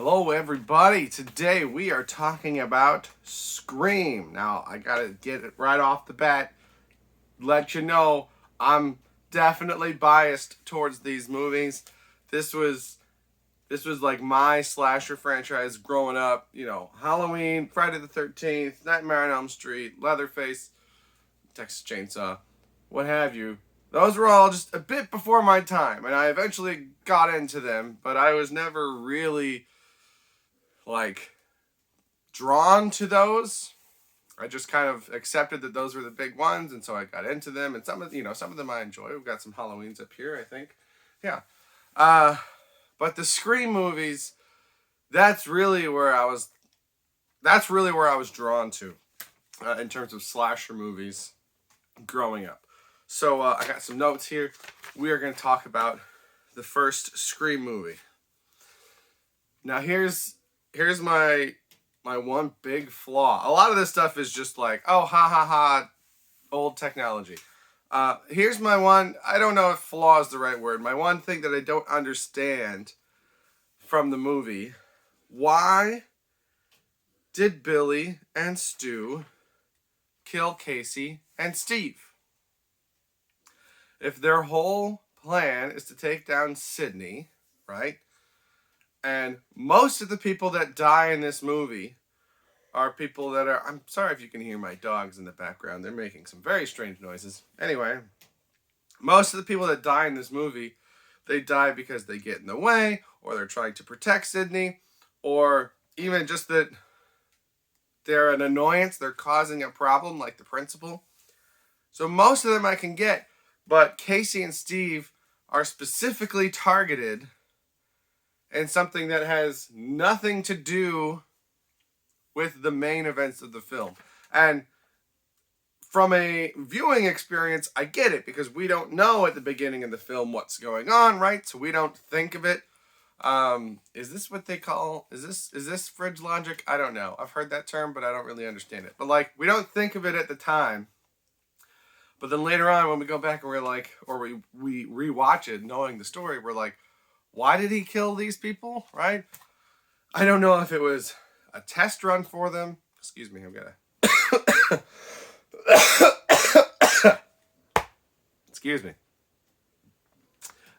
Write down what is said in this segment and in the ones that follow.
Hello, everybody. Today we are talking about Scream. Now, I gotta get it right off the bat. Let you know I'm definitely biased towards these movies. This was this was like my slasher franchise growing up. You know, Halloween, Friday the 13th, Nightmare on Elm Street, Leatherface, Texas Chainsaw, what have you. Those were all just a bit before my time, and I eventually got into them, but I was never really like drawn to those. I just kind of accepted that those were the big ones, and so I got into them. And some of them I enjoy. We've got some Halloweens up here, I think. Yeah. Uh, but the Scream movies, that's really where I was. That's really where I was drawn to, in terms of slasher movies, growing up. So I got some notes here. We are going to talk about the first Scream movie. Now here's my one big flaw. A lot of this stuff is just like, oh, ha ha ha, old technology. Here's my one, I don't know if flaw is the right word. My one thing that I don't understand from the movie. Why did Billy and Stu kill Casey and Steve? If their whole plan is to take down Sydney, right? And most of the people that die in this movie are people that are. I'm sorry if you can hear my dogs in the background. They're making some very strange noises. Anyway, most of the people that die in this movie, they die because they get in the way, or they're trying to protect Sydney, or even just that they're an annoyance. They're causing a problem, like the principal. So most of them I can get, but Casey and Steve are specifically targeted and something that has nothing to do with the main events of the film. And from a viewing experience, I get it, because we don't know at the beginning of the film what's going on, right? So we don't think of it. Is this what they call, is this fridge logic? I don't know. I've heard that term, but I don't really understand it. But like, we don't think of it at the time. But then later on, when we go back and we're like, or we rewatch it knowing the story, we're like, why did he kill these people, right? I don't know if it was a test run for them. Excuse me, I'm gonna... Excuse me.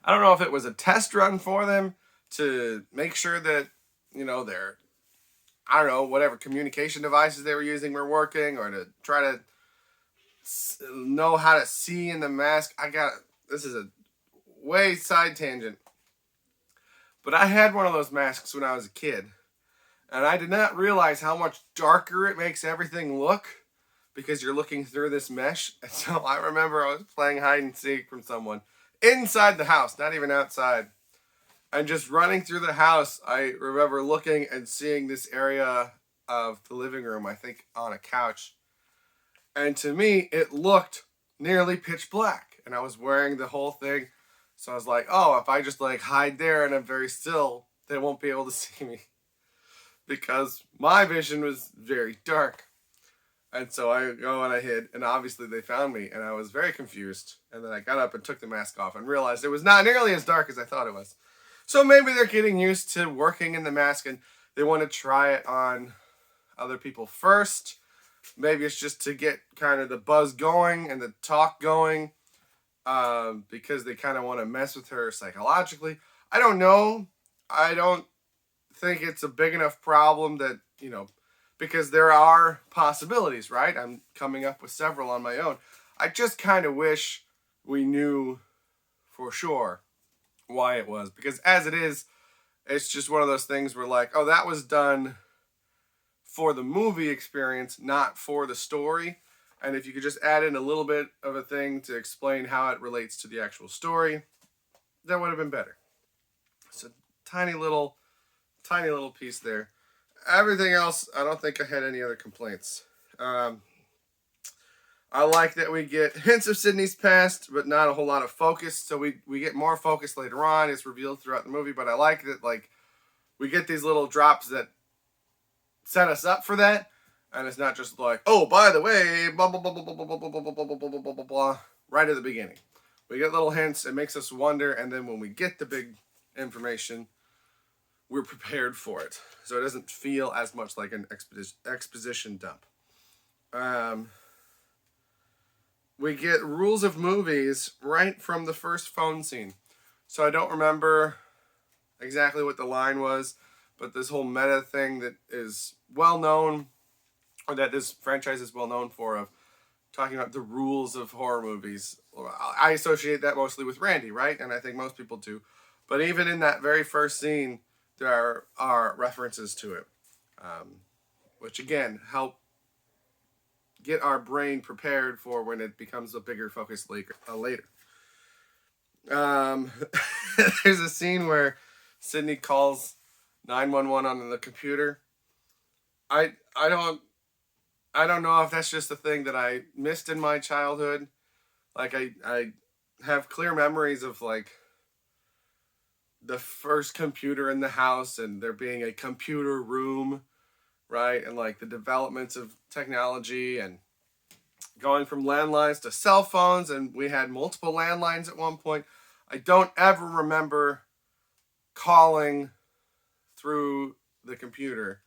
I don't know if it was a test run for them to make sure that, their, I don't know, whatever communication devices they were using were working, or to try to know how to see in the mask. This is a way side tangent. But I had one of those masks when I was a kid, and I did not realize how much darker it makes everything look because you're looking through this mesh. And so I remember I was playing hide and seek from someone inside the house, not even outside. And just running through the house, I remember looking and seeing this area of the living room, I think on a couch. And to me, it looked nearly pitch black. And I was wearing the whole thing. So I was like, oh, if I just like hide there and I'm very still, they won't be able to see me. Because my vision was very dark. And so I go and I hid, and obviously they found me, and I was very confused. And then I got up and took the mask off and realized it was not nearly as dark as I thought it was. So maybe they're getting used to working in the mask and they want to try it on other people first. Maybe it's just to get kind of the buzz going and the talk going. Because they kind of want to mess with her psychologically. I don't know. I don't think it's a big enough problem that, because there are possibilities, right? I'm coming up with several on my own. I just kind of wish we knew for sure why it was. Because as it is, it's just one of those things where like, oh, that was done for the movie experience, not for the story. And if you could just add in a little bit of a thing to explain how it relates to the actual story, that would have been better. It's a tiny little piece there. Everything else, I don't think I had any other complaints. I like that we get hints of Sydney's past, but not a whole lot of focus. So we get more focus later on. It's revealed throughout the movie, but I like that like we get these little drops that set us up for that. And it's not just like, oh, by the way, blah, blah, blah, blah, blah, blah, blah, blah, blah, blah, blah, blah, blah, blah, right at the beginning. We get little hints. It makes us wonder. And then when we get the big information, we're prepared for it. So it doesn't feel as much like an exposition dump. We get rules of movies right from the first phone scene. So I don't remember exactly what the line was, but this whole meta thing that is well known, or that this franchise is well known for, of talking about the rules of horror movies. I associate that mostly with Randy, right? And I think most people do. But even in that very first scene, there are references to it, which again help get our brain prepared for when it becomes a bigger focus later. There's a scene where Sydney calls 911 on the computer. I don't know if that's just a thing that I missed in my childhood. Like I have clear memories of like the first computer in the house and there being a computer room, right? And like the developments of technology and going from landlines to cell phones, and we had multiple landlines at one point. I don't ever remember calling through the computer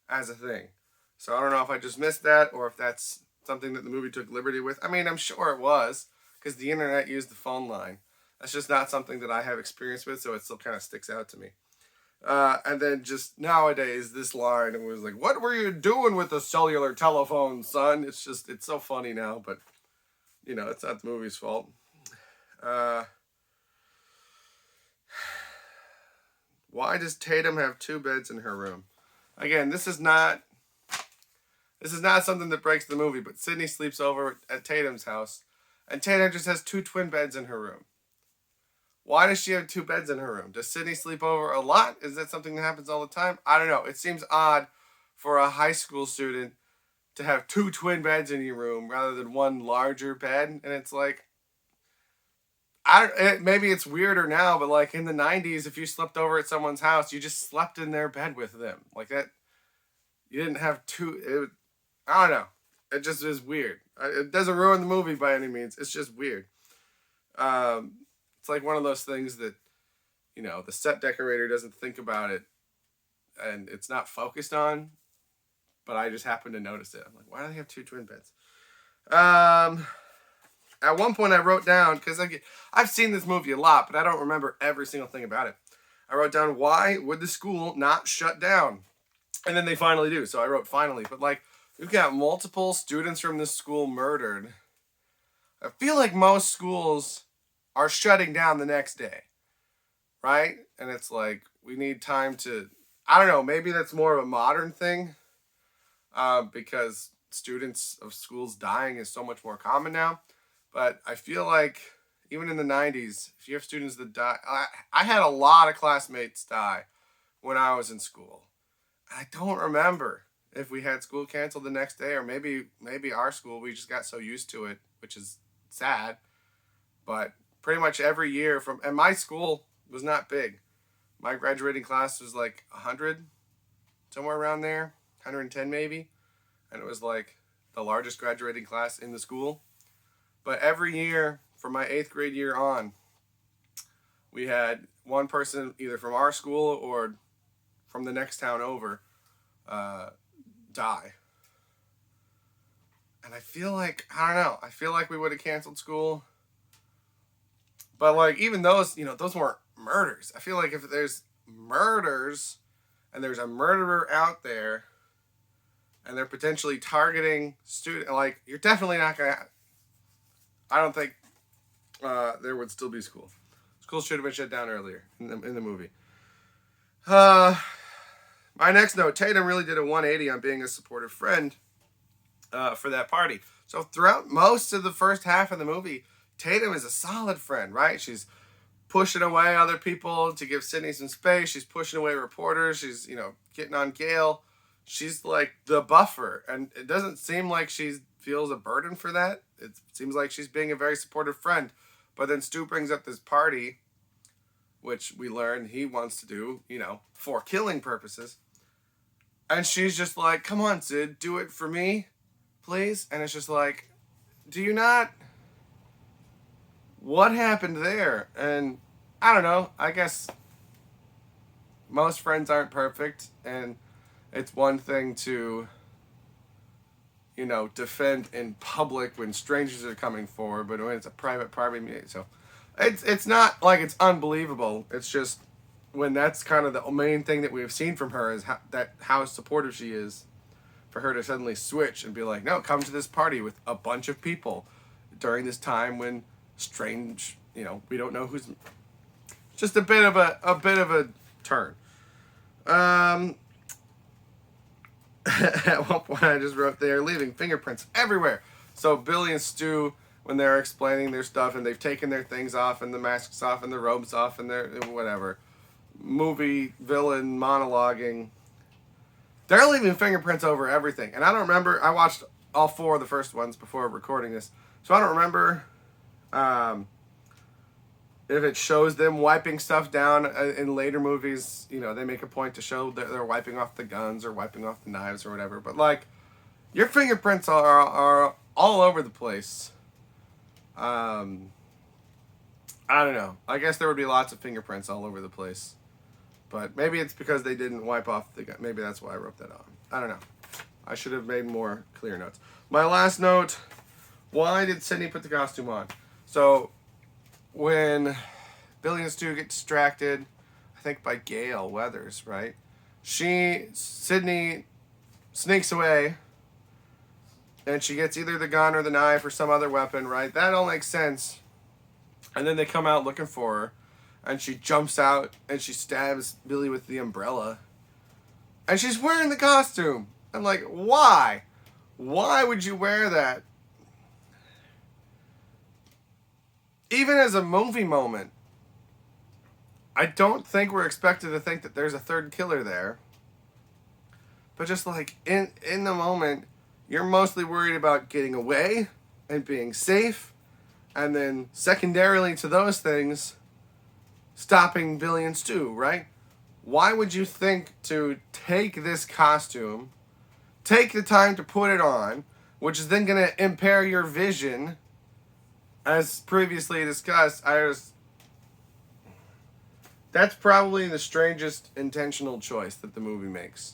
as a thing. So I don't know if I just missed that or if that's something that the movie took liberty with. I mean, I'm sure it was, because the internet used the phone line. That's just not something that I have experience with, so it still kind of sticks out to me. And then just nowadays, this line, it was like, what were you doing with the cellular telephone, son? It's so funny now, but, you know, it's not the movie's fault. Why does Tatum have 2 beds in her room? Again, this is not something that breaks the movie, but Sydney sleeps over at Tatum's house, and Tatum just has 2 twin beds in her room. Why does she have 2 beds in her room? Does Sydney sleep over a lot? Is that something that happens all the time? I don't know. It seems odd for a high school student to have 2 twin beds in your room rather than one larger bed. And it's like, maybe it's weirder now, but like in the 90s, if you slept over at someone's house, you just slept in their bed with them. Like that, you didn't have 2. I don't know. It just is weird. It doesn't ruin the movie by any means. It's just weird. It's like one of those things that, you know, the set decorator doesn't think about it and it's not focused on, but I just happen to notice it. I'm like, why do they have 2 twin beds? At one point I wrote down, because I've seen this movie a lot, but I don't remember every single thing about it. I wrote down, why would the school not shut down? And then they finally do. So I wrote finally. But like, we've got multiple students from this school murdered. I feel like most schools are shutting down the next day, right? And it's like, we need time to, I don't know, maybe that's more of a modern thing, because students of schools dying is so much more common now. But I feel like even in the 90s, if you have students that die, I had a lot of classmates die when I was in school. I don't remember if we had school canceled the next day, or maybe our school, we just got so used to it, which is sad. But pretty much every year and my school was not big. My graduating class was like 100, somewhere around there, 110 maybe. And it was like the largest graduating class in the school. But every year from my 8th grade year on, we had one person either from our school or from the next town over die. And I feel like, I don't know, I feel like we would have canceled school. But like, even those, you know, those weren't murders. I feel like if there's murders and there's a murderer out there and they're potentially targeting students, like, you're definitely not going to, I don't think there would still be school. School should have been shut down earlier in the movie. My next note, Tatum really did a 180 on being a supportive friend for that party. So throughout most of the first half of the movie, Tatum is a solid friend, right? She's pushing away other people to give Sydney some space. She's pushing away reporters. She's, you know, getting on Gail. She's like the buffer. And it doesn't seem like she feels a burden for that. It seems like she's being a very supportive friend. But then Stu brings up this party, which we learn he wants to do, you know, for killing purposes. And she's just like, come on, Sid, do it for me, please. And it's just like, do you not? What happened there? And I don't know, I guess most friends aren't perfect, and it's one thing to, you know, defend in public when strangers are coming forward, but when it's a private meeting, so it's not like it's unbelievable. It's just when that's kind of the main thing that we've seen from her is how supportive she is, for her to suddenly switch and be like, no, come to this party with a bunch of people during this time when strange, you know, we don't know who's, just a bit of a turn. At one point I just wrote, they are leaving fingerprints everywhere. So Billy and Stu, when they're explaining their stuff and they've taken their things off and the masks off and the robes off and their whatever, movie villain monologuing, they're leaving fingerprints over everything. And I don't remember, I watched all 4 of the first ones before recording this, so I don't remember if it shows them wiping stuff down in later movies. You know, they make a point to show that they're wiping off the guns or wiping off the knives or whatever. But, like, your fingerprints are all over the place. I don't know. I guess there would be lots of fingerprints all over the place. But maybe it's because they didn't wipe off the gun. Maybe that's why I wrote that on. I don't know. I should have made more clear notes. My last note, why did Sydney put the costume on? So, when Billy and Stu get distracted, I think by Gale Weathers, right? Sydney sneaks away, and she gets either the gun or the knife or some other weapon, right? That all makes sense. And then they come out looking for her, and she jumps out and she stabs Billy with the umbrella. And she's wearing the costume. I'm like, why? Why would you wear that? Even as a movie moment, I don't think we're expected to think that there's a third killer there. But just like in the moment, you're mostly worried about getting away and being safe. And then secondarily to those things, stopping Billy and Stu, right? Why would you think to take this costume, take the time to put it on, which is then going to impair your vision, as previously discussed? That's probably the strangest intentional choice that the movie makes,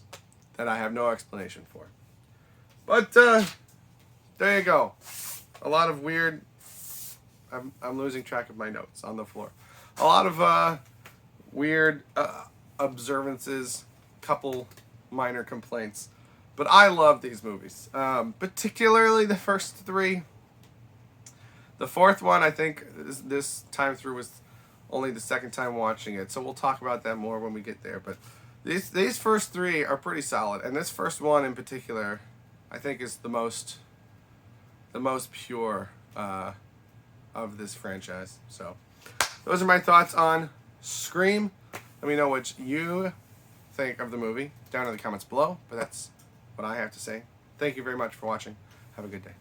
that I have no explanation for. But there you go. A lot of weird. I'm losing track of my notes on the floor. A lot of weird observances, couple minor complaints. But I love these movies, particularly the first 3. The 4th one, I think, this time through was only the 2nd time watching it, so we'll talk about that more when we get there. But these first 3 are pretty solid, and this first one in particular, I think, is the most pure of this franchise. So those are my thoughts on Scream. Let me know what you think of the movie down in the comments below, but that's what I have to say. Thank you very much for watching. Have a good day.